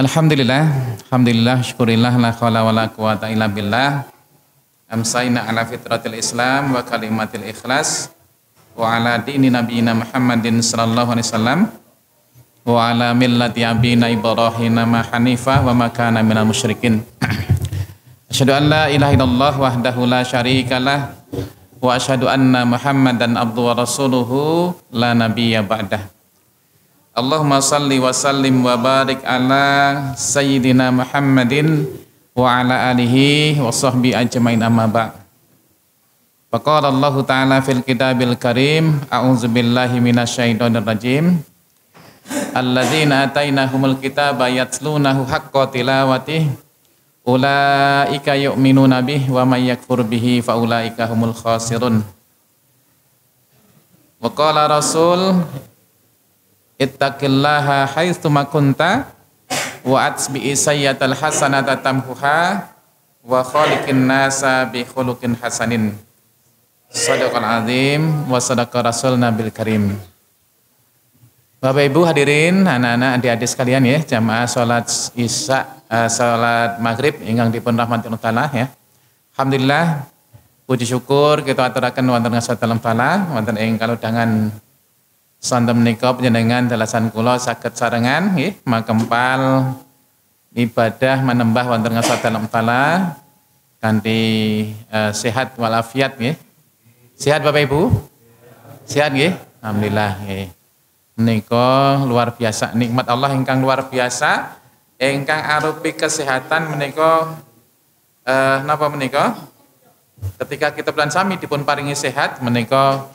Alhamdulillah, syukurillah, la khawla wa la quwata illa billah. Amsayna ala fitratil Islam wa kalimatil ikhlas wa ala dini nabiyina Muhammadin sallallahu alaihi wasallam wa ala millati abina Ibrahim ma hanifah wa ma kana minal musyrikin. Asyhadu an la ilaha illallah wahdahu la syarikalah wa asyhadu anna Muhammadan abduhu wa rasuluhu la nabiyya ba'dah. Allahumma salli wa sallim wa barik ala sayyidina Muhammadin wa ala alihi wa sahbihi ajmain amma ba'. Faqala Allah Ta'ala fil kitabil karim, a'udzu billahi minasyaitonir rajim. Alladzina atainahumul kitaba yatlunahu haqqa tilawatihi ulaika yu'minuna bihi wa may yakfur bihi fa ulaika humul khasirun. Wa qala Rasul ittaqillaha haitsu ma kunta wa atbi'i sayyatal hasanata tamhuha wa khaliqin nasa bi khuluqin hasanin. Shadaqal azim wa sadaqa rasulna bil karim. Bapak Ibu hadirin, anak-anak, adik-adik sekalian ya, jamaah salat Isya, salat Maghrib ingkang dipun rahmati Allah taala ya. Alhamdulillah puji syukur kita aturaken wonten ngasaten taala wonten ing kalodhangan sonten menika panjenengan dalasan kula saged sarengan nggih makempal ibadah manembah wonten ngasaten taala kanthi sehat walafiat nggih. Sehat Bapak Ibu? Sehat nggih? Alhamdulillah nggih. Menika luar biasa nikmat Allah ingkang luar biasa ingkang arupi kesehatan menika napa menika? Ketika kita bulan sami dipun paringi sehat menika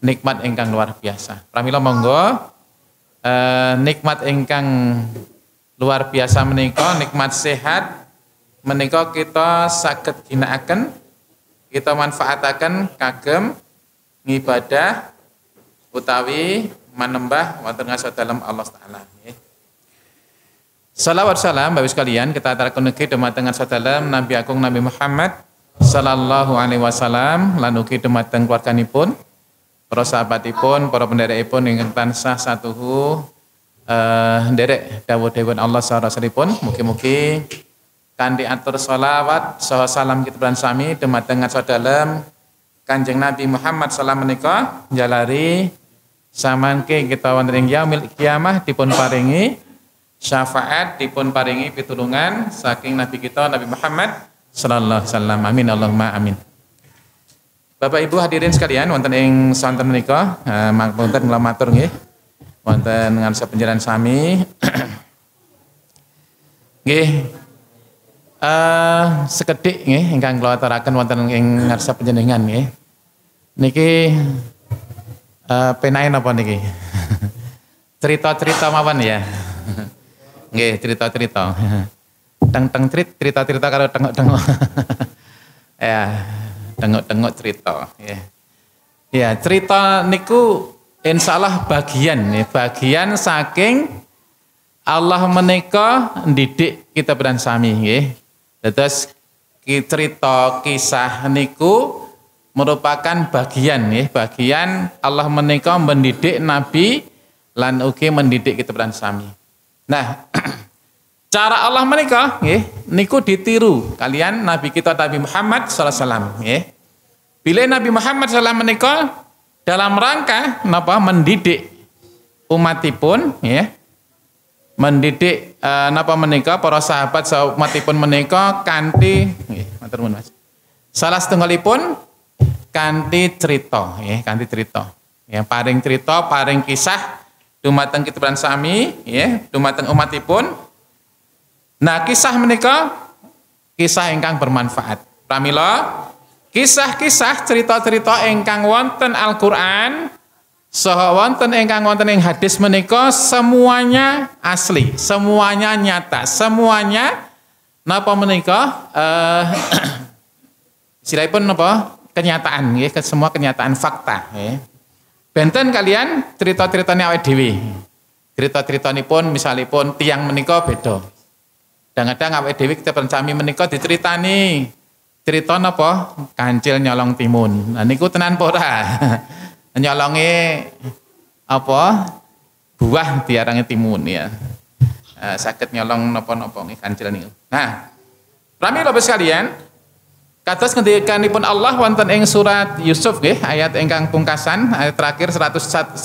nikmat ingkang luar biasa. Pramila monggo nikmat ingkang luar biasa menika nikmat sehat menika kita saged ginakaken, kita manfaataken kagem ngibadah utawi manembah wonten ngasadalem Allah taala nggih. Shalawat salam Bapak sekalian kita aturaken ugi dumateng ngasadalem Nabi Agung Nabi Muhammad sallallahu alaihi wasallam lan ugi dumateng keluarganipun, para sahabatipun, para penderekipun ingkang tansah satuhu nderek dawuh-dawuh Allah sareng-sarengipun. Mugi-mugi kanthi atur shalawat saha salam kita lan sami dumateng sadalem Kanjeng Nabi Muhammad sallallahu menika jalari samangke kita wonten ing yaumil kiamah dipun paringi syafaat, dipun paringi pitulungan saking Nabi kita Nabi Muhammad sallallahu alaihi wasallam. Amin Allahumma amin. Bapak Ibu hadirin sekalian wonten ing sonten menika mangpunten kula matur nggih wonten ngarsa panjenengan sami nggih sekedhik nggih ingkang kula aturaken wonten ing ngarsa panjenengan nggih niki penae napa niki cerita-cerita mawon ya nggih cerita-cerita teng-teng cerita-cerita karo tengok-tengok ya tengok-tengok cerita ya. Ya, cerita niku insyaallah bagian saking Allah menika ndidik kita beran sami nggih. Terus cerita kisah niku merupakan bagian Allah menika mendidik Nabi lan ugi mendidik kita beran sami. Nah, cara Allah menika nggih niku ditiru kalian Nabi kita Nabi Muhammad sallallahu alaihi wasallam nggih. Bila Nabi Muhammad sallallahu menika dalam rangka napa mendidik umatipun ya. Mendidik napa menika para sahabat umatipun menika kanthi nggih matur nuwun Mas. Salah setunggalipun kanthi cerita ya, kanthi cerita. Ya paring cerita, paring kisah dumateng kita sami ya, dumateng umatipun. Nah, kisah menika kisah ingkang bermanfaat. Pramila kisah-kisah cerita-cerita ingkang wonten Al-Qur'an saha wonten ingkang wonten ing hadis menika semuanya asli, semuanya nyata, semuanya napa menika istilahipun napa kenyataan nggih, semua kenyataan fakta nggih. Benten kalian cerita-ceritane awake dhewe. Cerita-ceritanipun misalipun tiyang menika beda. Kadang-kadang awake dhewe kita pencami menika diceritani cerita napa kancil nyolong timun. Nah niku tenan apa ora? Nyolonge apa? Buah diarangi timun ya. saged nyolong napa-napa nggih kancil niku. Nah, pramila Bapak sekalian, kados ngendikanipun Allah wonten ing surat Yusuf nggih, ayat ingkang pungkasan, ayat terakhir 111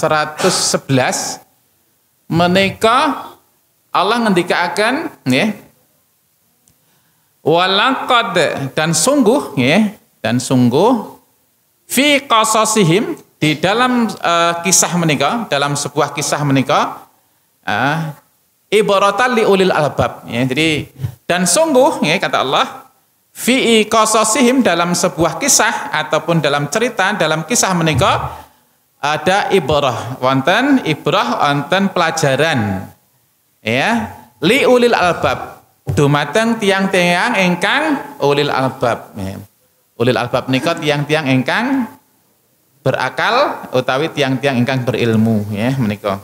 menika Allah ngendikaaken nggih, walaqad dan sungguh nggih, dan sungguh fi qasasihim di dalam kisah menika, dalam sebuah kisah menika ibaratan li ulil albab ya. Jadi dan sungguh ya, kata Allah fi qasasihim dalam sebuah kisah ataupun dalam cerita, dalam kisah menika ada ibrah, wonten pelajaran ya, li ulil albab dumateng tiang-tiang ingkang ulil albab ya. Ulil albab menika tiang-tiang ingkang berakal utawi tiang-tiang ingkang berilmu ya menika.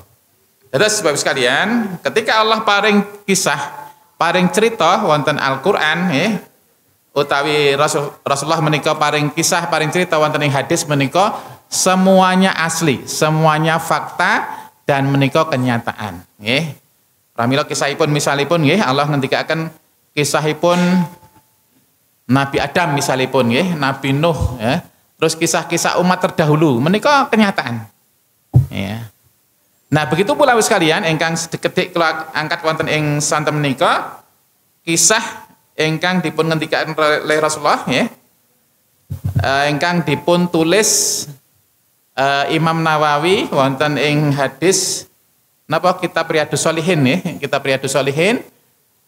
Terus Bapak sekalian, ketika Allah paring kisah, paring cerita wonten Al-Qur'an ya, utawi Rasulullah menika paring kisah, paring cerita wonten ing hadis menika semuanya asli, semuanya fakta dan menika kenyataan nggih. Pramila kisahipun misalipun nggih, Allah ngendikaken kisahipun Nabi Adam misalipun nggih, Nabi Nuh ya. Terus kisah-kisah umat terdahulu menika kenyataan. Ya. Nah, begitu pula sekalian ingkang sedetik kula angkat wonten ing santen menika kisah ingkang dipun ngendikaken oleh Rasulullah ya. Ingkang dipun tulis Imam Nawawi wonten ing hadis napa kitab Riyadhus Shalihin ya, kitab Riyadhus Shalihin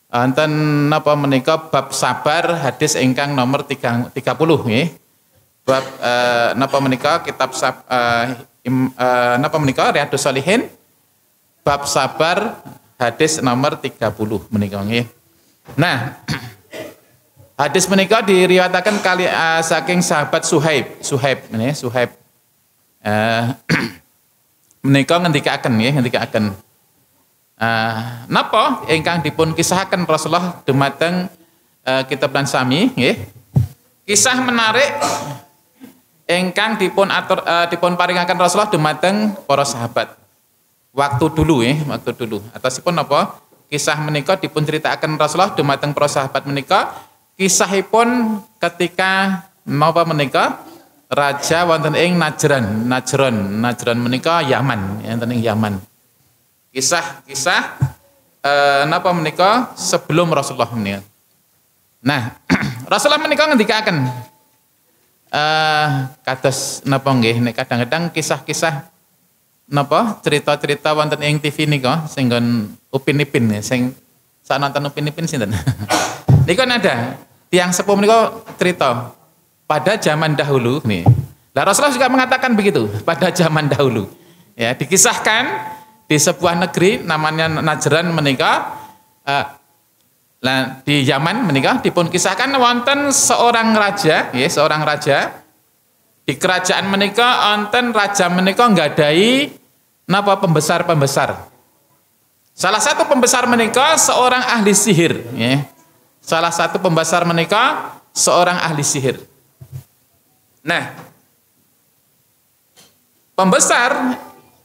wonten napa menika bab sabar hadis ingkang nomor 30 nggih. Bab napa menika kitab napa menika Riyadhus Shalihin bab sabar hadis nomor 30 menika nggih. Nah, hadis menika diriwayataken kali saking sahabat Suhaib nggih, Suhaib menika ngendikaken nggih, ngendikaken napa ingkang dipun kisahaken Rasulullah dumateng kitab lan sami nggih. Kisah menarik ingkang dipun paringaken Rasulullah dumateng para sahabat. Waktu dulu ya, waktu dulu. Atasipun napa? Kisah menika dipun ceritaken Rasulullah dumateng para sahabat menika kisahipun ketika napa menika raja wonten ing Najran menika Yaman, wonten ing Yaman. Kisah-kisah napa menika sebelum Rasulullah menika. Nah, Rasulullah menika ngendikaken kados napa nggih, nek kadang-kadang kisah-kisah napa cerita-cerita wonten ing TV nika sing nggon Upin Ipin sing sak nonton Upin Ipin sinten. Niku ada tiang sepuh menika cerita pada zaman dahulu nih. Lah Rasulullah juga mengatakan begitu pada zaman dahulu. Ya, dikisahkan di sebuah negeri namanya Najran menika di Yaman menika dipun kisahkan wonten seorang raja, ya, seorang raja di kerajaan menika wonten raja menika nggadahi napa pembesar-pembesar. Salah satu pembesar menika seorang ahli sihir, ya. Salah satu pembesar menika seorang ahli sihir. Nah, pembesar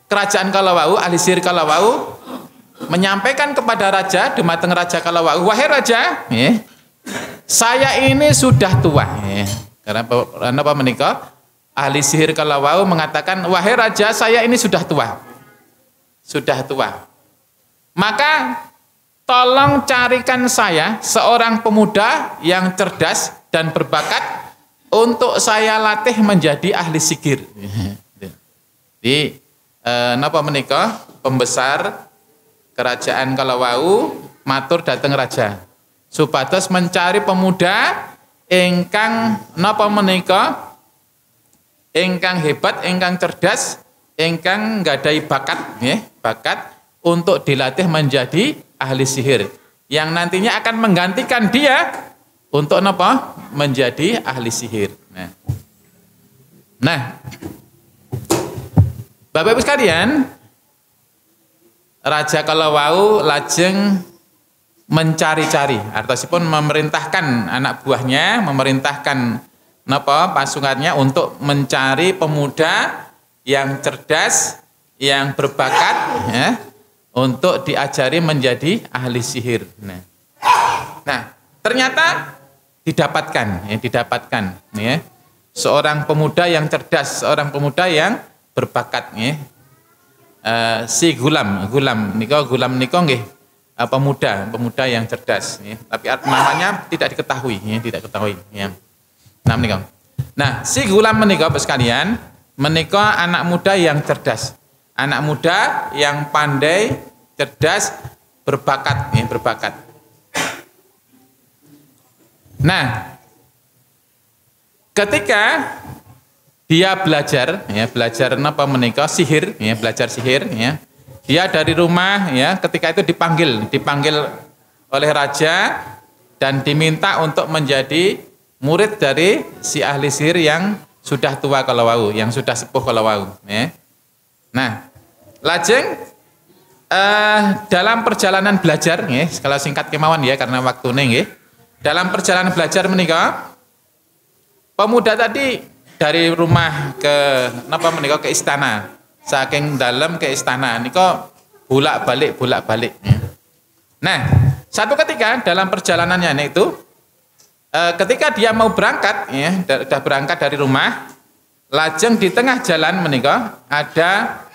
kerajaan kalawau, ahli sihir kalawau menyampaikan kepada raja, dumateng raja kalawau, wahai raja, ya, saya ini sudah tua. Ya. Karena apa menika? Ahli sihir kalawau mengatakan, wahai raja, saya ini sudah tua. Sudah tua. Maka tolong carikan saya seorang pemuda yang cerdas dan berbakat untuk saya latih menjadi ahli sihir. Di napa menika? Pembesar kerajaan kalawau matur dateng raja supados mencari pemuda ingkang napa menika ingkang hebat, ingkang cerdas, ingkang nggadahi bakat nggih, bakat untuk dilatih menjadi ahli sihir yang nantinya akan menggantikan dia untuk napa? Menjadi ahli sihir. Nah, Bapak Ibu sekalian, Raja Kalawau lajeng mencari-cari, artosipun memerintahkan anak buahnya, memerintahkan napa pasukannya untuk mencari pemuda yang cerdas, yang berbakat, ya, untuk diajari menjadi ahli sihir. Nah, ternyata didapatkan ya. Seorang pemuda yang cerdas, seorang pemuda yang berbakat ya. Si gulam niko nggih pemuda yang cerdas ya. Tapi namanya tidak diketahui ya. Nah, si gulam menika Bapak sekalian, menika anak muda yang cerdas. Anak muda yang pandai, cerdas, berbakat ya, berbakat. Nah, ketika dia belajar napa menika sihir ya, belajar sihir ya. Dia dari rumah ya, ketika itu dipanggil oleh raja dan diminta untuk menjadi murid dari si ahli sihir yang sudah tua kalawau, yang sudah sepuh kalawau ya. Nah, lajeng dalam perjalanan belajar ya, kalau singkat kemauan ya karena waktunya nggih. Dalam perjalanan belajar menika pemuda tadi dari rumah ke napa menika ke istana. Saking dalam ke istana nika bolak-balik ya. Nah, satu ketika dalam perjalanannya itu ketika dia mau berangkat ya, sudah berangkat dari rumah, lajeng di tengah jalan menika ada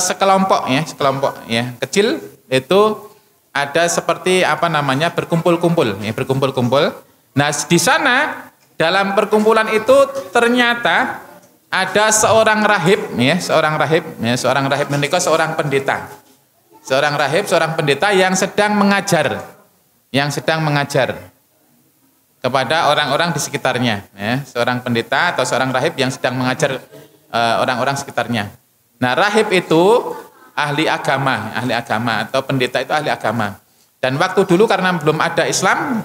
sekelompok ya kecil itu ada seperti berkumpul-kumpul. Nah, di sana dalam perkumpulan itu ternyata ada seorang rahib menika seorang pendeta. Seorang pendeta yang sedang mengajar kepada orang-orang di sekitarnya ya, seorang pendeta atau seorang rahib yang sedang mengajar orang-orang sekitarnya. Nah, rahib itu ahli agama atau pendeta itu ahli agama. Dan waktu dulu karena belum ada Islam,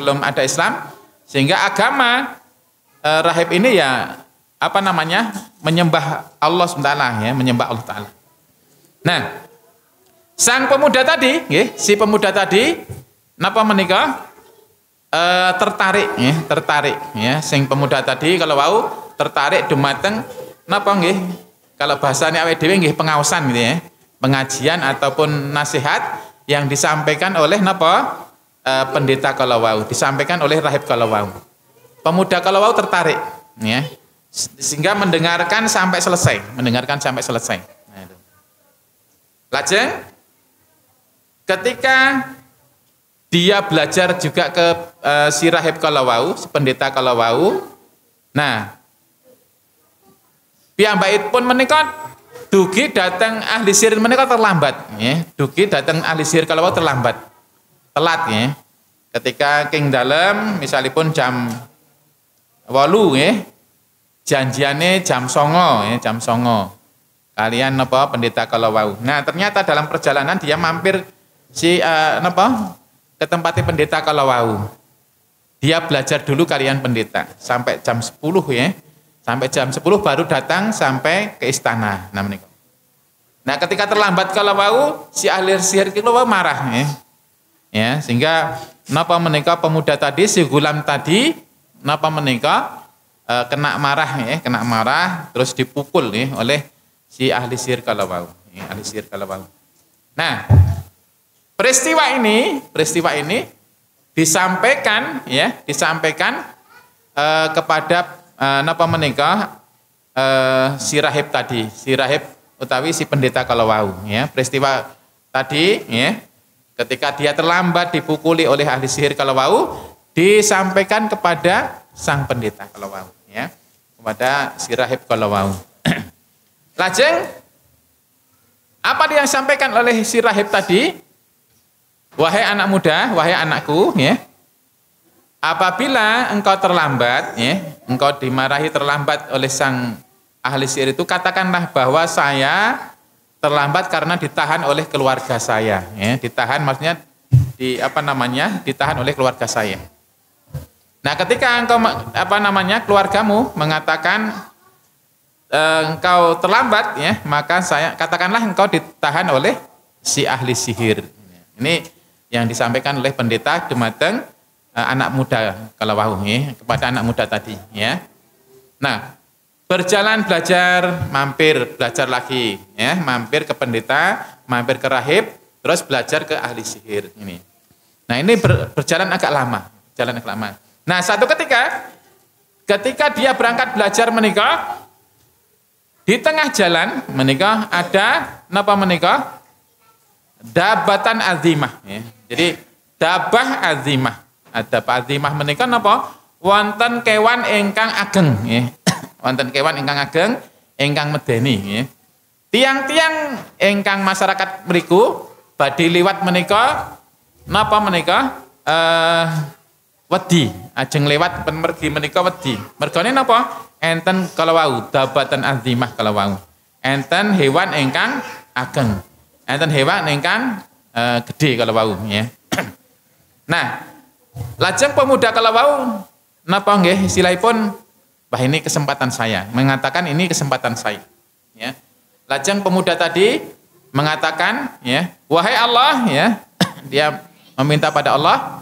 sehingga agama rahib ini ya menyembah Allah SWT ya, menyembah Allah Taala. Nah, sang pemuda tadi, si pemuda tadi napa menika tertarik ya, sing pemuda tadi kalau wau tertarik dumateng napa nggih, kalau bahasane awake dhewe nggih pengaosan gitu ya. Pengajian ataupun nasihat yang disampaikan oleh pendeta kalawau, disampaikan oleh rahib kalawau. Pemuda kalawau tertarik ya, sehingga mendengarkan sampai selesai. Lajeng ketika dia belajar juga ke si rahib kalawau, si pendeta kalawau. Nah, piyambakipun menika dugi datang ahli sihir menika terlambat ya. Kalau terlambat. Telat ya. Ketika king dalem misalipun jam 8 ya. Janjiane jam 09 ya, Kalian pendeta kalawau. Nah, ternyata dalam perjalanan dia mampir ke tempatnya pendeta kalawau. Dia belajar dulu kalian pendeta sampai jam 10 ya. Sampai jam 10 baru datang sampai ke istana. Nah, ketika terlambat kalawau, si ahli sihir kalawau marah ya. Sehingga napa menika pemuda tadi, si gulam tadi napa menika kena marah terus dipukul ya, oleh si ahli sihir kalawau. Nah, peristiwa ini disampaikan kepada napa menika si rahib tadi, utawi si pendeta kalawau ya. Peristiwa tadi ya, ketika dia terlambat dipukuli oleh ahli sihir kalawau, disampaikan kepada sang pendeta kalawau ya, kepada si rahib kalawau. Lajeng apa yang disampaikan oleh si rahib tadi? Wahai anak muda, wahai anakku ya, apabila engkau terlambat ya, engkau dimarahi terlambat oleh sang ahli sihir itu, katakanlah bahwa saya terlambat karena ditahan oleh keluarga saya ya. Ditahan maksudnya ditahan oleh keluarga saya. Nah, ketika engkau keluargamu mengatakan engkau terlambat ya, maka katakanlah engkau ditahan oleh si ahli sihir. Ini yang disampaikan oleh pendeta dumateng anak muda kalawau ya, kepada anak muda tadi ya. Nah, berjalan belajar, mampir belajar lagi ya, mampir ke pendeta, mampir ke rahib, terus belajar ke ahli sihir ini. Nah, ini berjalan agak lama, Nah, satu ketika dia berangkat belajar menikah, di tengah jalan menikah ada napa menikah? Dabatan azimah ya. Jadi dabah azimah. Dabah azimah menikah napa? Wonten kewan ingkang ageng ya. Wonten kewan ingkang ageng ingkang medeni ya. Tiang-tiang ingkang masyarakat mriku badhe liwat menika napa menika wedi ajeng lewat mergi menika wedi. Mergane napa? Enten kala wau dabatan azimah kala wau. Enten hewan ingkang ageng. Enten hewan ingkang gedhe kala wau ya. Nah, lajeng pemuda kala wau napa nggih istilahipun, "Bah, ini kesempatan saya." Mengatakan ini kesempatan saya ya. Lajeng pemuda tadi mengatakan ya, "Wahai Allah," ya. Dia meminta pada Allah,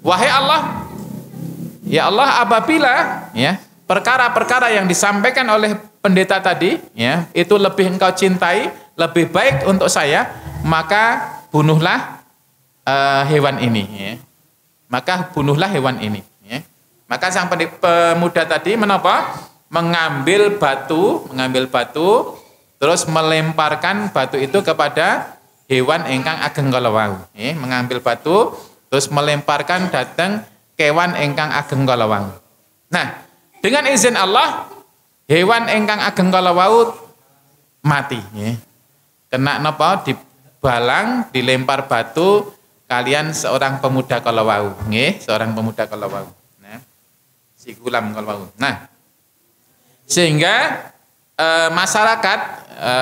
"Wahai Allah, ya Allah, apabila ya perkara-perkara yang disampaikan oleh pendeta tadi ya itu lebih engkau cintai, lebih baik untuk saya, maka bunuhlah hewan ini ya. Maka bunuhlah hewan ini ya." Maka sang pemuda tadi menapa? Mengambil batu terus melemparkan batu itu kepada hewan ingkang ageng kala wau. Mengambil batu terus melemparkan dateng kewan ingkang ageng kala wau. Nah, dengan izin Allah hewan ingkang ageng kala wau mati ya. Kena napa? Dibalang, dilempar batu kalian seorang pemuda kala wau nggih, seorang pemuda kala wau. Nah, si gulam kala wau. Nah, sehingga masyarakat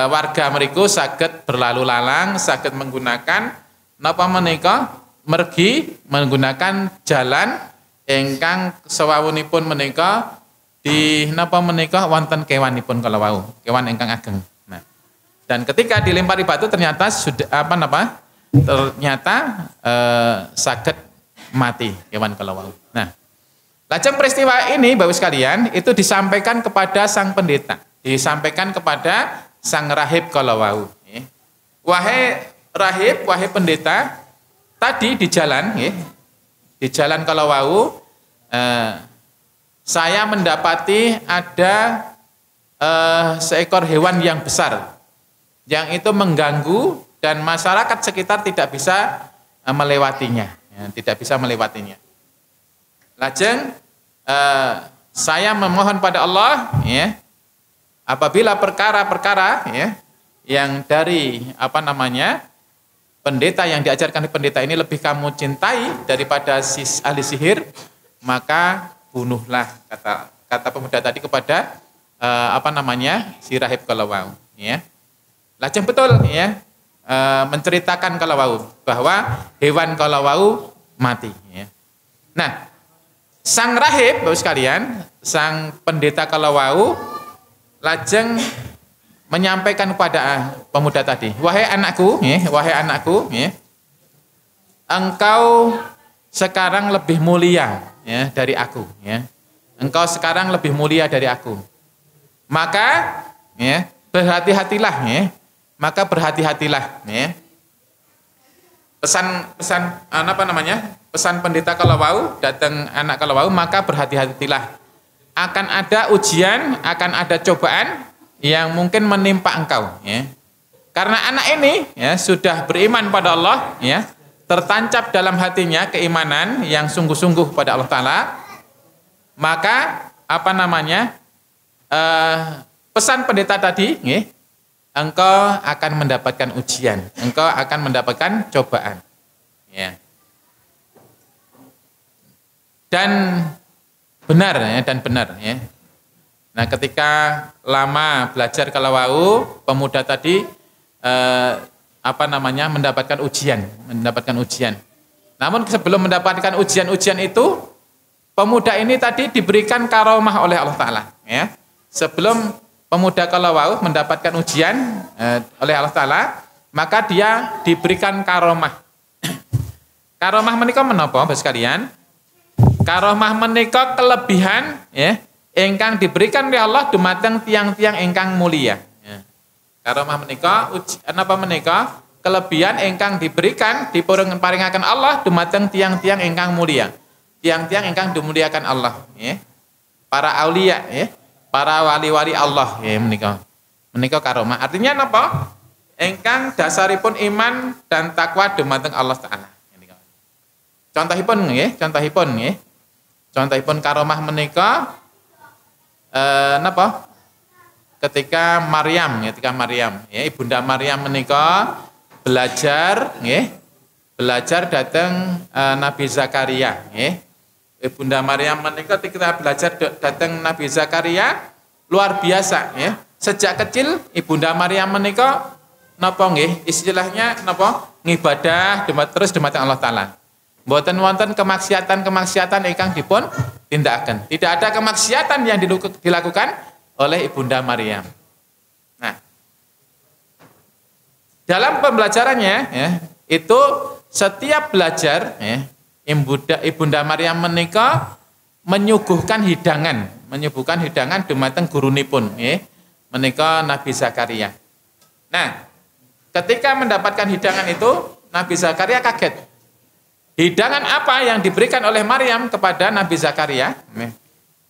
warga mriku saged berlalu lalang, saged menggunakan napa menika mergi menggunakan jalan ingkang sewawunipun menika di napa menika wonten kewanipun kala wau, kewan ingkang ageng. Nah, dan ketika dilempari batu ternyata sudah ternyata saged mati kewan kala wau. Nah, lajeng peristiwa ini Bapak sekalian itu disampaikan kepada sang pendeta, disampaikan kepada sang rahib kala wau. Wahai rahib, wahai pendeta, tadi di jalan kala wau saya mendapati ada seekor hewan yang besar yang itu mengganggu dan masyarakat sekitar tidak bisa melewatinya, ya, tidak bisa melewatinya. Lajeng saya memohon pada Allah ya, apabila perkara-perkara ya yang dari pendeta yang diajarkan pendeta ini lebih kamu cintai daripada ahli sihir, maka bunuhlah, kata pemuda tadi kepada si rahib kala wau ya. Lajeng betul ya menceritakan kala wau bahwa hewan kala wau mati ya. Nah, sang rahib Bapak sekalian, sang pendeta kala wau lajeng menyampaikan kepada pemuda tadi, wahai anakku, ya, engkau sekarang lebih mulia ya dari aku, ya. Engkau sekarang lebih mulia dari aku. Maka ya, berhati-hatilah ya. Maka berhati-hatilah ya. Pesan pendeta kala wau datang anak kala wau, maka berhati-hatilah. Akan ada ujian, akan ada cobaan yang mungkin menimpa engkau ya. Karena anak ini ya sudah beriman pada Allah ya, tertancap dalam hatinya keimanan yang sungguh-sungguh pada Allah Ta'ala, maka pesan pendeta tadi ya, engkau akan mendapatkan ujian, engkau akan mendapatkan cobaan ya. Dan benar ya. Nah, ketika lama belajar kala wau, pemuda tadi mendapatkan ujian. Namun sebelum mendapatkan ujian itu, pemuda ini tadi diberikan karomah oleh Allah Ta'ala ya. Sebelum pemuda kala wau mendapatkan ujian oleh Allah Ta'ala, maka dia diberikan karomah. Karomah menika menapa Bapak sekalian? Karomah menika kelebihan ya ingkang diberikan oleh Allah dumateng tiang-tiang ingkang mulia. Ya. Karomah menika kelebihan ingkang diberikan diparingaken Allah dumateng tiang-tiang ingkang mulia. Tiang-tiang ingkang dimuliakan Allah, ya. Para aulia, ya. Para wali-wali Allah, ya menika. Menika karomah. Artinya napa? Ingkang dasaripun iman dan takwa dumateng Allah taala. Contohipun nggih, contohipun nggih. Contohipun karomah menika napa? Ketika Maryam, ya Ibunda Maryam menika belajar nggih, belajar datang Nabi Zakaria nggih. Ibunda Maryam menika ketika belajar datang Nabi Zakaria luar biasa ya. Sejak kecil Ibunda Maryam menika napa nggih istilahnya napa ngibadah terus dumateng Allah taala. Mboten wonten kemaksiatan ingkang dipun tindakaken. Tidak ada kemaksiatan yang dilakukan oleh Ibunda Maryam. Nah, dalam pembelajarannya ya, itu setiap belajar ya, Ibunda Maryam menika menyuguhkan hidangan dumateng gurunipun ya, menika Nabi Zakaria. Nah, ketika mendapatkan hidangan itu Nabi Zakaria kaget. Hidangan apa yang diberikan oleh Maryam kepada Nabi Zakaria?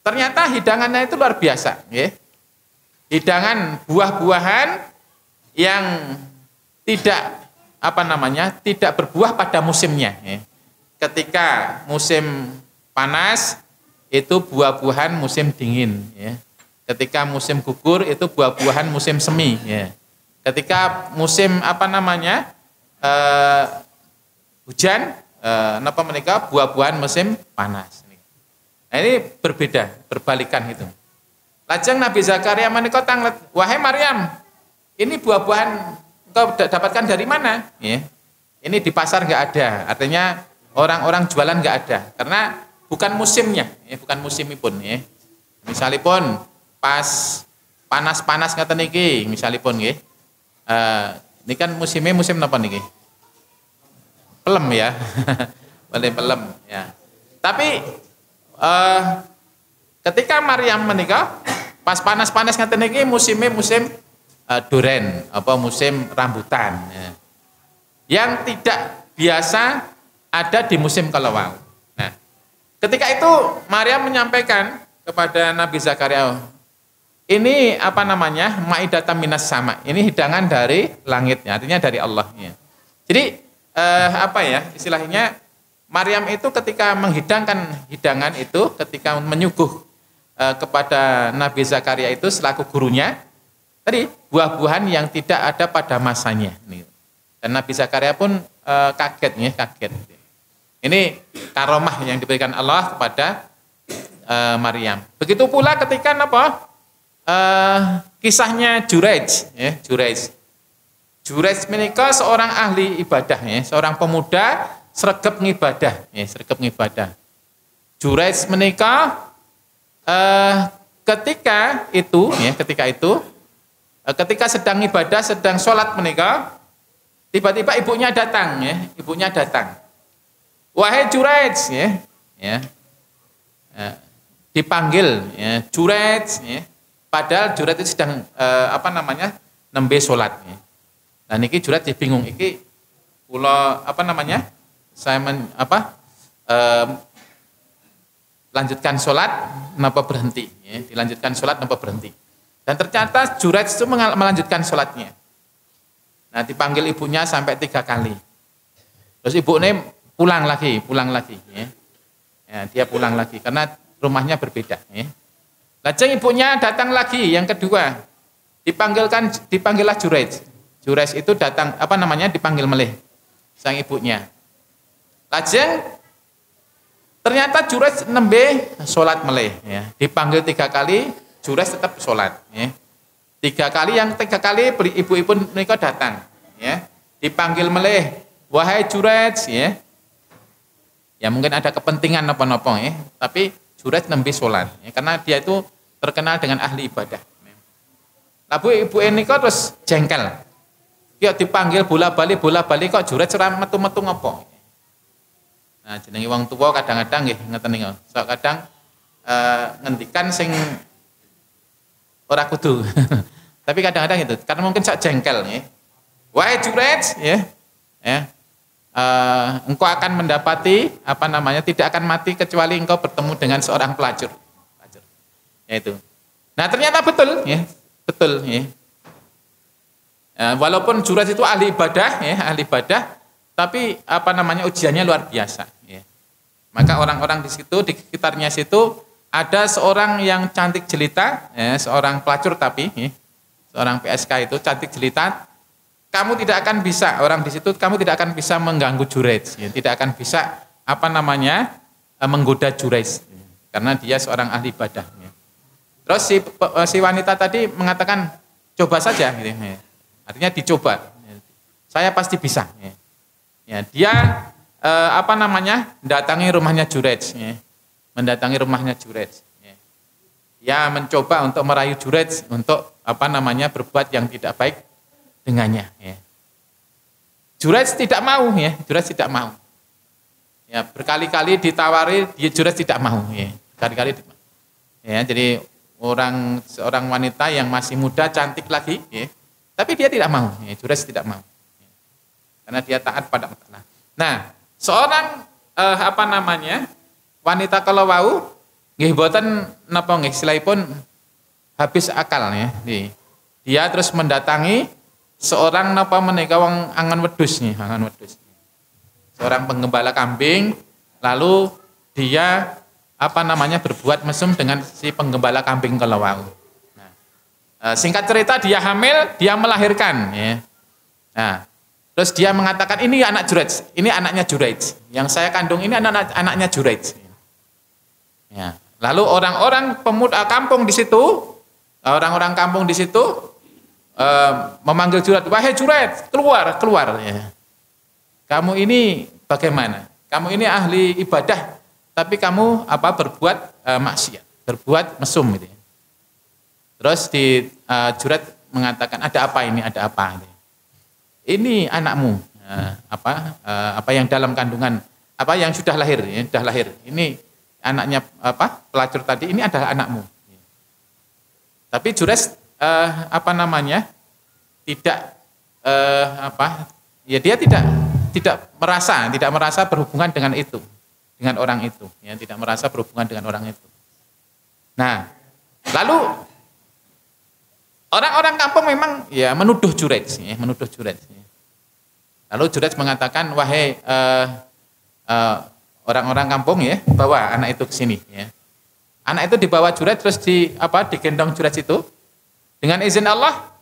Ternyata hidangannya itu luar biasa. Ya. Hidangan buah-buahan yang tidak berbuah pada musimnya. Ya. Ketika musim panas itu buah-buahan musim dingin. Ya. Ketika musim gugur itu buah-buahan musim semi. Ya. Ketika musim hujan menika buah-buahan musim panas. Nah, ini berbeda, berbalikan itu. Lajeng Nabi Zakaria menika tanglet, wahai Maryam, ini buah-buahan engkau dapatkan dari mana? Ya. Ini di pasar nggak ada, artinya orang-orang jualan nggak ada, karena bukan musimnya, ya, bukan musimipun. Ya. Misalipun pas panas-panas ngaten niki, misalipun nggih, ini kan musimnya musim napa niki? Pelem ya, pelem ya. Tapi ketika Maryam menikah, pas panas-panas ngaten niki musimnya musim duren, musim rambutan. Ya. Yang tidak biasa ada di musim kalawau. Nah, ketika itu Maryam menyampaikan kepada Nabi Zakaria, ini ma'idatan minas sama. Ini hidangan dari langit, ya, artinya dari Allah. Ya. Jadi istilahnya Maryam itu ketika menghidangkan hidangan itu, ketika menyuguh kepada Nabi Zakaria itu selaku gurunya, tadi buah-buahan yang tidak ada pada masanya. Dan Nabi Zakaria pun kaget. Ini karomah yang diberikan Allah kepada Maryam. Begitu pula ketika kisahnya Juraij, ya, Juraij menika seorang ahli ibadah, ya, seorang pemuda sregep ngibadah, ya, Juraij menika ketika sedang ibadah, sedang sholat menika, tiba-tiba ibunya datang, ya, wahai Juraij, ya, dipanggil, ya, Juraij, ya, padahal Juraij itu sedang nembe sholat, ya. Nah niki Juraij bingung, iki kula lanjutkan sholat napa berhenti, ya, dilanjutkan sholat napa berhenti. Dan ternyata Juraij itu melanjutkan sholatnya. Nah dipanggil ibunya sampai 3 kali. Terus ibunya pulang lagi, ya. Ya, dia pulang lagi karena rumahnya berbeda, ya. Lajeng ibunya datang lagi yang kedua, dipanggillah Juraij. Juraij itu datang dipanggil melih sang ibunya. Lajeng ternyata Juraij nembe sholat melih, ya. Dipanggil 3 kali, Juraij tetap sholat, ya. 3 kali, yang 3 kali ibu-ibu menika datang, ya. Dipanggil melih, wahai Juraij, ya. Ya mungkin ada kepentingan apa-apa, ya. Tapi Juraij nembe sholat, ya. Karena dia itu terkenal dengan ahli ibadah. Lah ibu menika terus jengkel. Ya dipanggil bola-bali kok Juraij ora metu-metu ngopo. Nah jenenge wong tuwa kadang-kadang nggih ngeten niku. Sok kadang ngendikan sing ora kudu. Tapi kadang-kadang itu karena mungkin sak jengkel nggih. Wahai Juraij, engkau akan mendapati tidak akan mati kecuali engkau bertemu dengan seorang pelacur. Yaitu. Nah, ternyata betul, betul, walaupun Juraij itu ahli ibadah, tapi ujiannya luar biasa. Maka orang-orang di situ, di sekitarnya situ ada seorang yang cantik jelita, seorang pelacur tapi, seorang PSK itu cantik jelita. Kamu tidak akan bisa, orang di situ, kamu tidak akan bisa mengganggu Juraij, tidak akan bisa menggoda Juraij, karena dia seorang ahli ibadah. Terus si wanita tadi mengatakan coba saja, artinya dicoba. Saya pasti bisa. Dia mendatangi rumahnya Juraij, mendatangi rumahnya Juraij. Dia mencoba untuk merayu Juraij untuk berbuat yang tidak baik dengannya. Juraij tidak mau, Juraij tidak mau. Berkali-kali ditawari, Juraij tidak mau. Berkali-kali. Jadi seorang wanita yang masih muda, cantik lagi, tapi dia tidak mau. Juraij tidak mau, karena dia taat pada Allah. Nah, seorang wanita kalau wau, nggih boten napa nggih silahipun habis akal Dia terus mendatangi seorang wong angan wedhus. Seorang penggembala kambing, lalu dia berbuat mesum dengan si penggembala kambing kalau wau. Nah, singkat cerita dia hamil, dia melahirkan. Nah, terus dia mengatakan ini anak Juraij, ini anaknya Juraij. Yang saya kandung ini anaknya Juraij. Lalu orang-orang pemuda kampung di situ, memanggil Juraij, wahai Juraij, keluar. Kamu ini bagaimana? Kamu ini ahli ibadah, tapi kamu berbuat maksiat, berbuat mesum gitu. Terus Juraij mengatakan, ada apa ini? Ada apa? Ini anakmu, yang dalam kandungan, yang sudah lahir, sudah lahir. Ini anaknya pelacur tadi, ini adalah anakmu. Tapi Juraij dia tidak merasa berhubungan dengan itu, dengan orang itu, tidak merasa berhubungan dengan orang itu. Nah, lalu orang-orang kampung memang menuduh Juraij, Lalu Juraij mengatakan, wahai orang-orang kampung, bawa anak itu ke sini. Anak itu dibawa Juraij, terus digendong Juraij itu dengan izin Allah,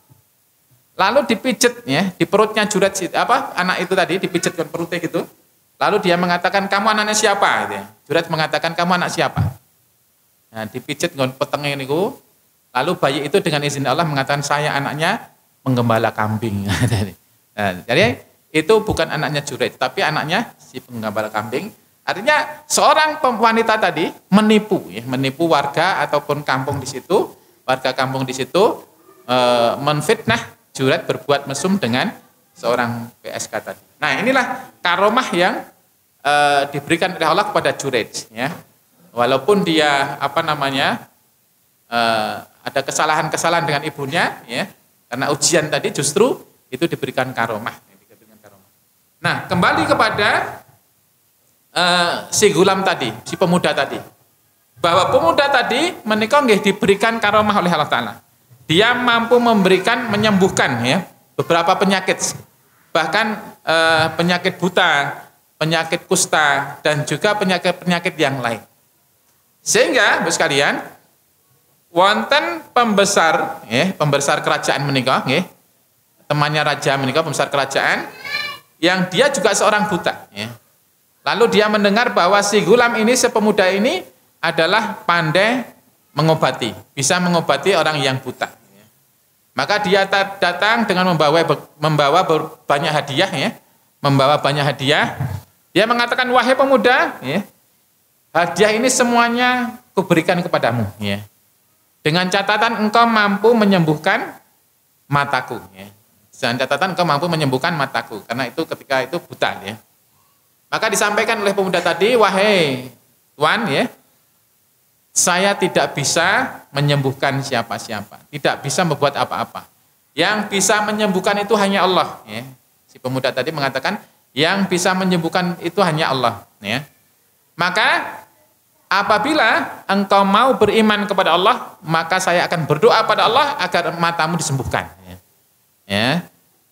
lalu dipijit di perutnya Juraij, anak itu tadi dipijit dengan perutnya gitu. Lalu dia mengatakan, kamu anaknya siapa? Juraij mengatakan, kamu anak siapa? Nah, dipijit dengan petengnya niku. Lalu bayi itu dengan izin Allah mengatakan, saya anaknya penggembala kambing. Nah, jadi itu bukan anaknya Juraij, tapi anaknya si penggembala kambing. Artinya seorang wanita tadi menipu warga ataupun kampung di situ, warga kampung di situ, menfitnah Juraij berbuat mesum dengan seorang PSK tadi. Nah, inilah karomah yang diberikan oleh Allah kepada Juraij. Walaupun dia ada kesalahan-kesalahan dengan ibunya, karena ujian tadi justru itu diberikan karomah. Nah, kembali kepada si gulam tadi, si pemuda tadi. Bahwa pemuda tadi menikah diberikan karomah oleh Allah Ta'ala. Dia mampu menyembuhkan beberapa penyakit. Bahkan penyakit buta, penyakit kusta, dan juga penyakit-penyakit yang lain. Sehingga, Bapak sekalian, wonten pembesar kerajaan menikah, temannya raja menikah, pembesar kerajaan, yang dia juga seorang buta. Lalu dia mendengar bahwa si gulam ini, si pemuda ini adalah pandai mengobati, bisa mengobati orang yang buta. Maka dia datang dengan membawa banyak hadiah, membawa banyak hadiah. Dia mengatakan, wahai pemuda, hadiah ini semuanya kuberikan kepadamu, dengan catatan engkau mampu menyembuhkan mataku. Dengan catatan engkau mampu menyembuhkan mataku, karena itu ketika itu buta. Maka disampaikan oleh pemuda tadi, wahai Tuan, saya tidak bisa menyembuhkan siapa-siapa, tidak bisa membuat apa-apa. Yang bisa menyembuhkan itu hanya Allah. Ya. Si pemuda tadi mengatakan, yang bisa menyembuhkan itu hanya Allah. Ya. Maka apabila engkau mau beriman kepada Allah, maka saya akan berdoa pada Allah agar matamu disembuhkan. Ya.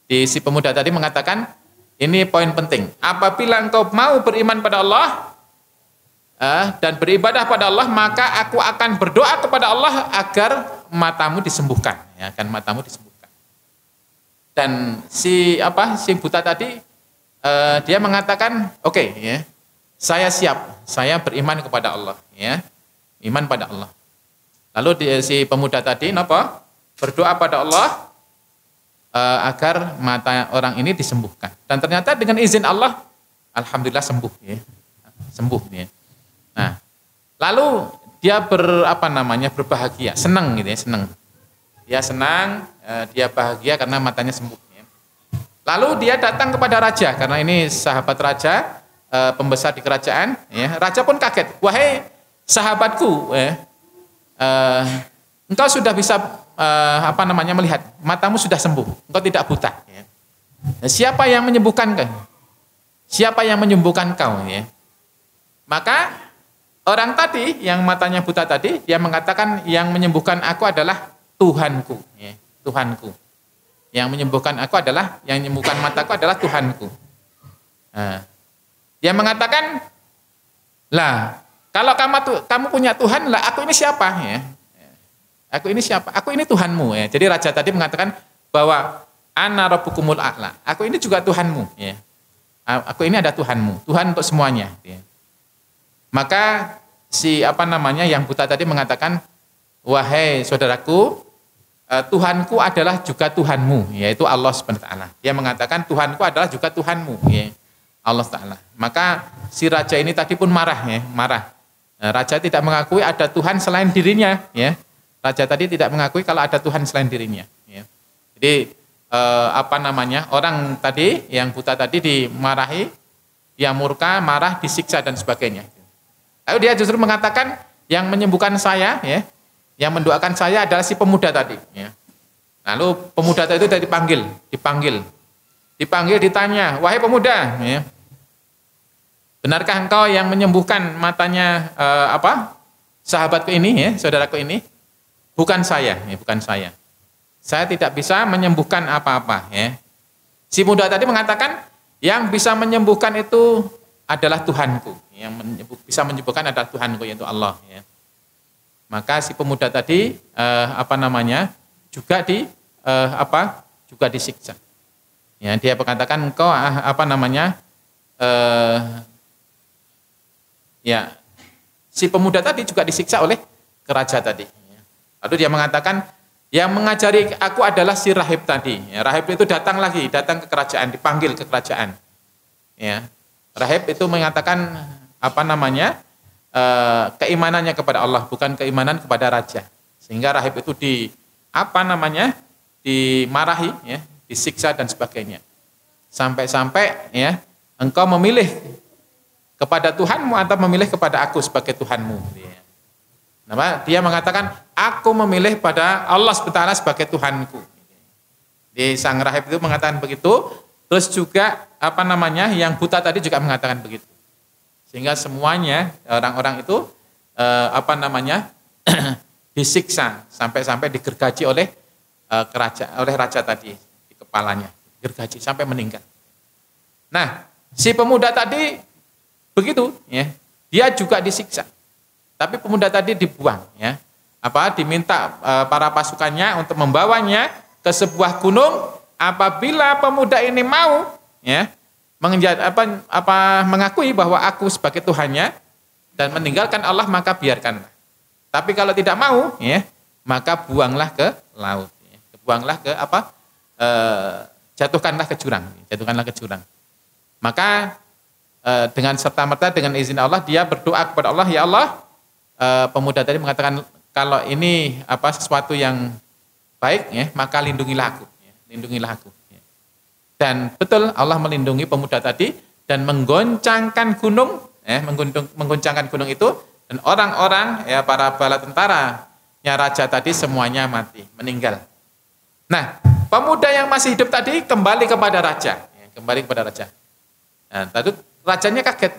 Di si pemuda tadi mengatakan, ini poin penting. Apabila engkau mau beriman pada Allah dan beribadah pada Allah, maka aku akan berdoa kepada Allah agar matamu disembuhkan. Ya, akan matamu disembuhkan. Dan si buta tadi dia mengatakan, oke, ya, saya siap, saya beriman kepada Allah, ya, iman pada Allah. Lalu si pemuda tadi berdoa pada Allah agar mata orang ini disembuhkan. Dan ternyata dengan izin Allah, alhamdulillah sembuh, ya, sembuh, ya. Nah, lalu dia berbahagia, senang, gitu ya, senang. Dia senang, dia bahagia karena matanya sembuh. Ya. Lalu dia datang kepada raja, karena ini sahabat raja, pembesar di kerajaan. Ya. Raja pun kaget, wahai sahabatku, engkau sudah bisa melihat, matamu sudah sembuh, engkau tidak buta. Ya. Nah, siapa yang menyembuhkan kau? Siapa yang menyembuhkan kau? Ya. Maka orang tadi yang matanya buta tadi, dia mengatakan yang menyembuhkan aku adalah Tuhanku, ya, Tuhanku. Yang menyembuhkan aku adalah, yang menyembuhkan mataku adalah Tuhanku. Nah, dia mengatakan, lah, kalau kamu punya Tuhan, lah aku ini siapa? Ya. Aku ini siapa? Aku ini Tuhanmu. Ya. Jadi raja tadi mengatakan bahwa ana rabbukumul a'la. Aku ini juga Tuhanmu. Ya. Aku ini ada Tuhanmu, Tuhan untuk semuanya. Ya. Maka yang buta tadi mengatakan, wahai saudaraku, Tuhanku adalah juga Tuhanmu, yaitu Allah SWT. Dia mengatakan Tuhanku adalah juga Tuhanmu, ya, Allah Ta'ala. Maka si raja ini tadi pun marah, ya, marah. Raja tidak mengakui ada Tuhan selain dirinya, ya. Raja tadi tidak mengakui kalau ada Tuhan selain dirinya. Ya. Jadi orang tadi yang buta tadi dimarahi, dia murka, marah, disiksa dan sebagainya. Lalu dia justru mengatakan yang menyembuhkan saya, ya, yang mendoakan saya adalah si pemuda tadi. Ya. Lalu pemuda tadi itu dipanggil, ditanya, wahai pemuda, ya, benarkah engkau yang menyembuhkan matanya sahabatku ini, ya, saudaraku ini? Bukan saya, ya, bukan saya. Saya tidak bisa menyembuhkan apa-apa. Ya. Si pemuda tadi mengatakan yang bisa menyembuhkan itu adalah Tuhanku. Yang bisa menyembuhkan adalah Tuhanku, yaitu Allah. Ya. Maka si pemuda tadi juga disiksa. Ya, dia mengatakan engkau si pemuda tadi juga disiksa oleh raja tadi. Ya. Lalu dia mengatakan yang mengajari aku adalah si rahib tadi. Ya, rahib itu datang ke kerajaan, dipanggil ke kerajaan. Ya. Rahib itu mengatakan keimanannya kepada Allah, bukan keimanan kepada raja. Sehingga rahib itu dimarahi, ya, disiksa dan sebagainya. Sampai-sampai, ya, engkau memilih kepada Tuhanmu atau memilih kepada aku sebagai Tuhanmu. Ya. Dia mengatakan, aku memilih pada Allah SWT sebagai Tuhanku. Di sang rahib itu mengatakan begitu, terus juga yang buta tadi juga mengatakan begitu. Sehingga semuanya orang-orang itu disiksa sampai digergaji oleh raja tadi di kepalanya, gergaji sampai meninggal. Nah, si pemuda tadi begitu, ya, dia juga disiksa. Tapi pemuda tadi dibuang, ya. Diminta para pasukannya untuk membawanya ke sebuah gunung. Apabila pemuda ini mau, ya, mengakui bahwa aku sebagai Tuhannya dan meninggalkan Allah, maka biarkanlah. Tapi kalau tidak mau, ya, maka buanglah ke laut, ya. Buanglah ke jatuhkanlah ke jurang. Maka dengan serta-merta dengan izin Allah dia berdoa kepada Allah, ya Allah, pemuda tadi mengatakan kalau ini sesuatu yang baik, ya, maka lindungilah aku, ya, lindungilah aku. Dan betul Allah melindungi pemuda tadi dan menggoncangkan gunung, menggoncangkan gunung itu, dan orang-orang, ya, para bala tentaranya raja tadi semuanya mati, meninggal. Nah, pemuda yang masih hidup tadi kembali kepada raja. Ya, kembali kepada raja. Nah, tadi rajanya kaget.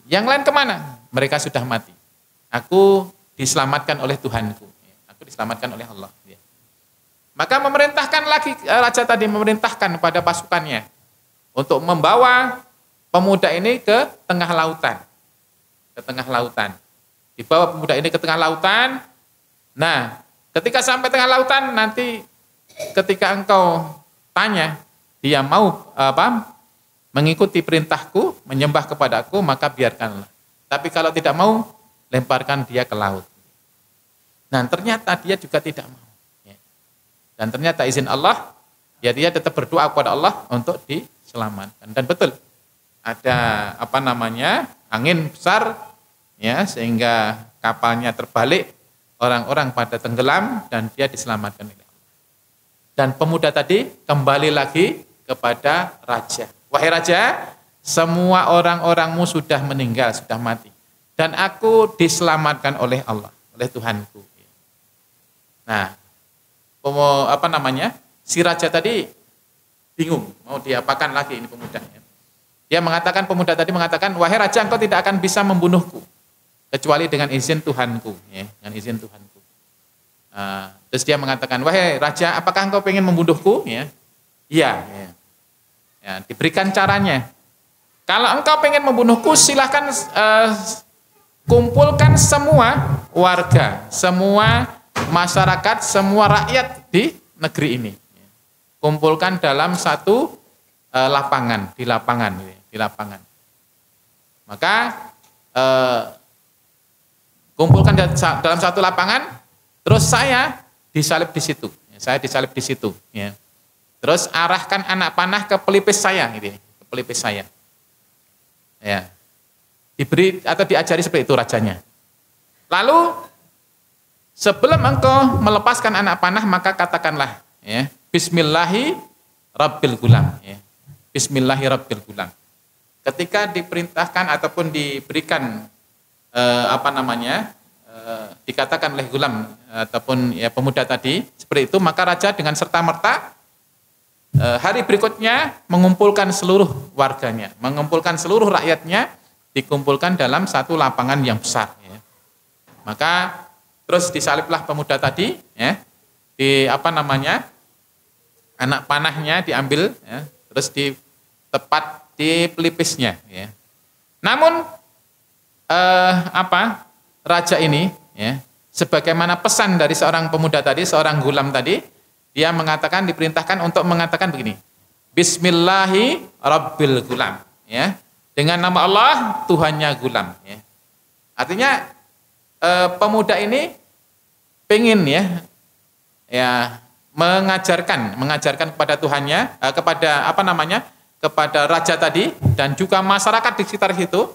Yang lain kemana? Mereka sudah mati. Aku diselamatkan oleh Tuhanku. Aku diselamatkan oleh Allah. Ya. Maka memerintahkan lagi, raja tadi memerintahkan pada pasukannya untuk membawa pemuda ini ke tengah lautan. Ke tengah lautan. Dibawa pemuda ini ke tengah lautan. Nah, ketika sampai tengah lautan, nanti ketika engkau tanya, dia mau mengikuti perintahku, menyembah kepadaku, maka biarkanlah. Tapi kalau tidak mau, lemparkan dia ke laut. Nah, ternyata dia juga tidak mau. Dan ternyata izin Allah, ya dia tetap berdoa kepada Allah untuk diselamatkan. Dan betul, ada angin besar, ya sehingga kapalnya terbalik, orang-orang pada tenggelam dan dia diselamatkan. Dan pemuda tadi kembali lagi kepada raja. Wahai raja, semua orang-orangmu sudah meninggal, sudah mati. Dan aku diselamatkan oleh Allah, oleh Tuhanku. Nah, si raja tadi bingung, mau diapakan lagi ini pemuda. Pemuda tadi mengatakan, wahai raja, engkau tidak akan bisa membunuhku kecuali dengan izin Tuhanku, ya, dengan izin Tuhanku. Terus dia mengatakan, wahai raja, apakah engkau ingin membunuhku? Ya, iya. Ya, diberikan caranya. Kalau engkau ingin membunuhku, silahkan kumpulkan semua warga, semua masyarakat, semua rakyat di negeri ini. Kumpulkan dalam satu lapangan, di lapangan. Maka kumpulkan dalam satu lapangan, terus saya disalib di situ. Ya. Terus arahkan anak panah ke pelipis saya, gitu, ke pelipis saya. Ya. Diberi atau diajari seperti itu rajanya. Lalu sebelum engkau melepaskan anak panah, maka katakanlah, ya, Bismillahi Rabbil Gulam. Ya. Bismillahi Rabbil Gulam. Ketika diperintahkan ataupun diberikan dikatakan oleh gulam ataupun ya pemuda tadi seperti itu, maka raja dengan serta-merta hari berikutnya mengumpulkan seluruh warganya, mengumpulkan seluruh rakyatnya, dikumpulkan dalam satu lapangan yang besar. Ya. Maka terus disaliblah pemuda tadi, ya, anak panahnya diambil, ya, terus tepat di pelipisnya. Ya. Namun raja ini, ya, sebagaimana pesan dari seorang pemuda tadi, seorang gulam tadi, dia diperintahkan untuk mengatakan begini, Bismillahi Rabbil Gulam, ya, dengan nama Allah Tuhannya gulam. Ya. Artinya pemuda ini pengen mengajarkan kepada Tuhannya, kepada raja tadi dan juga masyarakat di sekitar situ,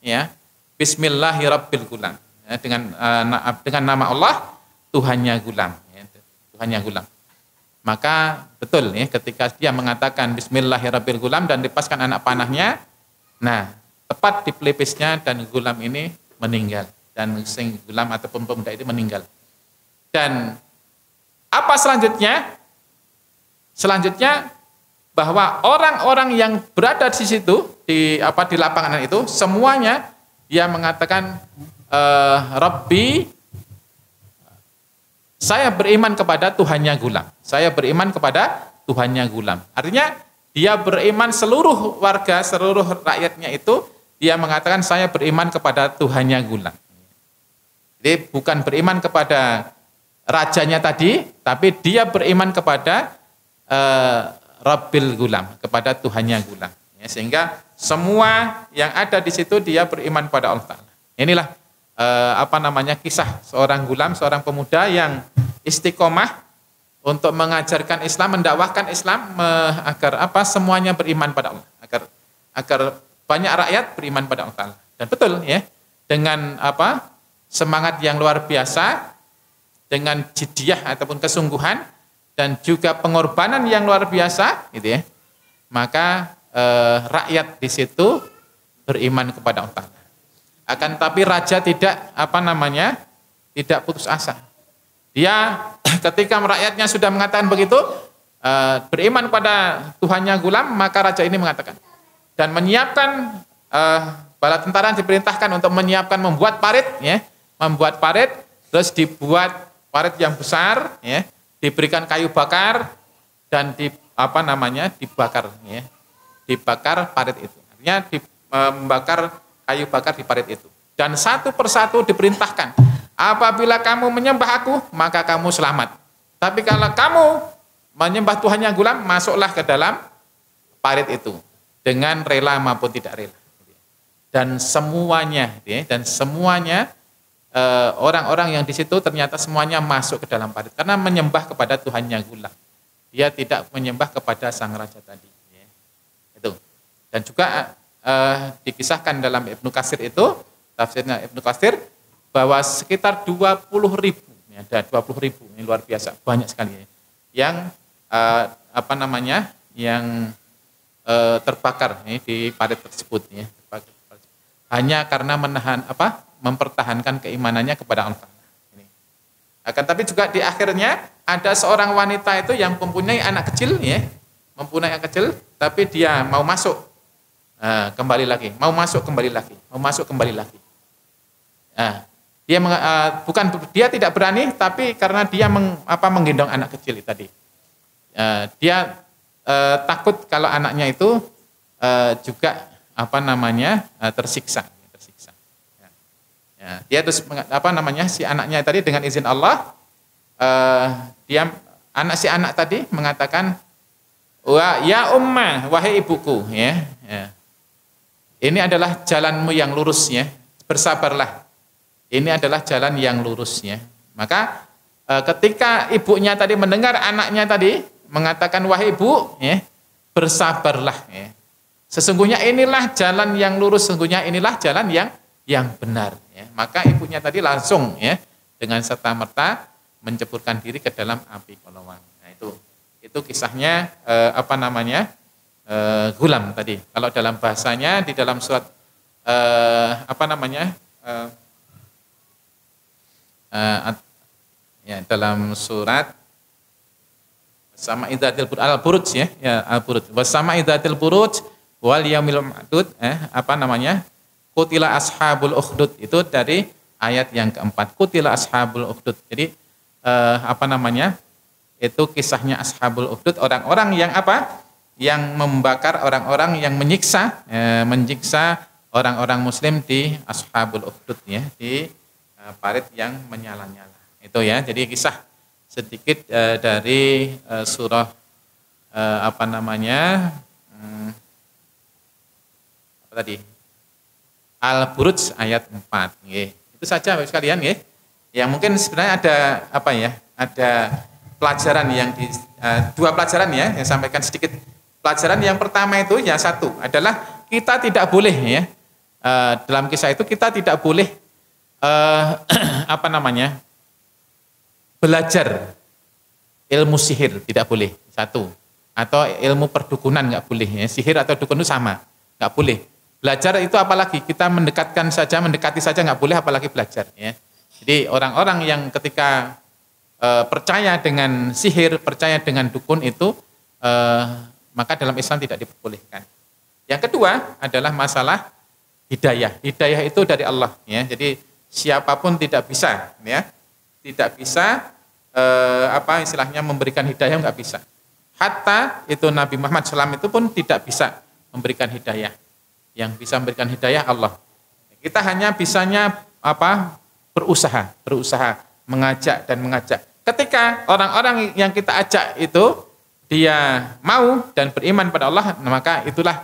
ya, Bismillahirrabbilgulam, ya, dengan nama Allah Tuhannya gulam, ya, Tuhannya gulam. Maka betul, ya, ketika dia mengatakan Bismillahirrabbilgulam dan dilepaskan anak panahnya, nah tepat di pelipisnya dan gulam ini meninggal, dan sing gulam ataupun pemuda itu meninggal. Dan apa selanjutnya? Selanjutnya bahwa orang-orang yang berada di situ di lapangan itu semuanya dia mengatakan Rabbi, saya beriman kepada Tuhannya gulam. Saya beriman kepada Tuhannya gulam. Artinya dia beriman, seluruh warga, seluruh rakyatnya itu dia mengatakan saya beriman kepada Tuhannya gulam. Jadi bukan beriman kepada rajanya tadi, tapi dia beriman kepada Rabbil Gulam, kepada Tuhannya gulam. Ya, sehingga semua yang ada di situ dia beriman pada Allah Ta'ala. Inilah kisah seorang gulam, seorang pemuda yang istiqomah untuk mengajarkan Islam, mendakwahkan Islam agar semuanya beriman pada Allah, agar banyak rakyat beriman pada Allah Ta'ala. Dan betul, ya, dengan semangat yang luar biasa, dengan jiddiyah ataupun kesungguhan dan juga pengorbanan yang luar biasa, gitu ya, maka rakyat di situ beriman kepada Allah Ta'ala. Akan tapi raja tidak tidak putus asa. Dia ketika rakyatnya sudah mengatakan begitu, beriman pada Tuhannya gulam, maka raja ini mengatakan dan menyiapkan bala tentara diperintahkan untuk menyiapkan membuat parit, ya, membuat parit, terus dibuat parit yang besar, ya, diberikan kayu bakar dan dibakar, ya, dibakar parit itu. Artinya membakar kayu bakar di parit itu. Dan satu persatu diperintahkan, apabila kamu menyembah aku, maka kamu selamat. Tapi kalau kamu menyembah Tuhannya gulam, masuklah ke dalam parit itu dengan rela maupun tidak rela. Dan semuanya, orang-orang yang di situ ternyata semuanya masuk ke dalam parit karena menyembah kepada Tuhannya gulam. Dia tidak menyembah kepada sang raja tadi. Itu. Dan juga dikisahkan dalam Ibnu Katsir itu, tafsirnya Ibnu Katsir, bahwa sekitar 20.000, ada 20.000, ini luar biasa, banyak sekali, yang yang terbakar di parit tersebut, ya, hanya karena mempertahankan keimanannya kepada Allah. Akan tapi juga di akhirnya ada seorang wanita itu yang mempunyai anak kecil, ya, mempunyai anak kecil, tapi dia mau masuk kembali lagi, mau masuk kembali lagi. Dia tidak berani, tapi karena dia menggendong anak kecil itu tadi. Dia takut kalau anaknya itu juga tersiksa. Dia terus si anaknya tadi dengan izin Allah, si anak tadi mengatakan, ya ummah, wahai ibuku, ya. Ini adalah jalanmu yang lurus, ya. Bersabarlah. Ini adalah jalan yang lurus, ya. Maka ketika ibunya tadi mendengar anaknya tadi mengatakan, wahai ibu, ya, bersabarlah, ya. Sesungguhnya inilah jalan yang lurus, sesungguhnya inilah jalan yang benar, ya. Maka ibunya tadi langsung, ya, dengan serta-merta menceburkan diri ke dalam api kolowang. Nah, itu kisahnya gulam tadi. Kalau dalam bahasanya di dalam surat dalam surat sama idzatil al-buruj, ya, al-buruj. Wasama idzatil buruj wal yaumil ma'dud, qutila ashabul ukhdud, itu dari ayat yang keempat, qutila ashabul ukhdud. Jadi itu kisahnya ashabul ukhdud, orang-orang yang yang membakar, orang-orang yang menyiksa orang-orang muslim di ashabul ukhdud, ya, di parit yang menyala-nyala. Itu, ya. Jadi kisah sedikit dari surah Al-Buruj ayat 4. Itu saja Bapak sekalian, ya. Yang mungkin sebenarnya ada pelajaran dua pelajaran, ya, yang sampaikan sedikit. Pelajaran yang pertama itu, yang satu adalah kita tidak boleh, ya, dalam kisah itu kita tidak boleh belajar ilmu sihir, tidak boleh, satu. Atau ilmu perdukunan nggak boleh, ya. Sihir atau dukun itu sama, nggak boleh. Belajar itu apalagi kita mendekati saja nggak boleh, apalagi belajar, ya. Jadi orang-orang yang ketika percaya dengan sihir, percaya dengan dukun itu, maka dalam Islam tidak diperbolehkan. Yang kedua adalah masalah hidayah. Hidayah itu dari Allah, ya. Jadi siapapun tidak bisa, ya, tidak bisa memberikan hidayah, nggak bisa. Hatta itu Nabi Muhammad SAW itu pun tidak bisa memberikan hidayah. Yang bisa memberikan hidayah Allah. Kita hanya bisanya berusaha mengajak dan mengajak. Ketika orang-orang yang kita ajak itu dia mau dan beriman pada Allah, maka itulah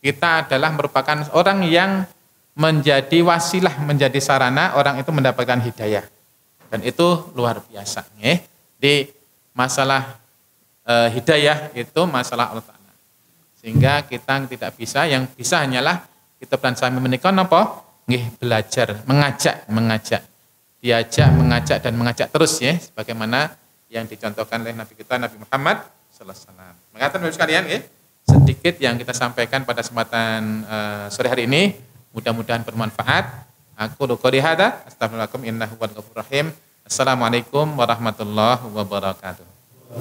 kita adalah merupakan orang yang menjadi wasilah, menjadi sarana orang itu mendapatkan hidayah. Dan itu luar biasa, ya. Di masalah hidayah itu masalah Allah Ta'ala. Sehingga kita tidak bisa, yang bisa hanyalah kita bersama menikah belajar, mengajak, diajak, mengajak dan mengajak terus, ya, sebagaimana yang dicontohkan oleh Nabi kita Nabi Muhammad sallallahu alaihi wasallam. Mengatakan Bapak sekalian, ya, sedikit yang kita sampaikan pada kesempatan sore hari ini, mudah-mudahan bermanfaat. Aku qouli hadza, astaghfirullahaladzim, innahu huwal ghafurur rahim. Assalamualaikum warahmatullahi wabarakatuh.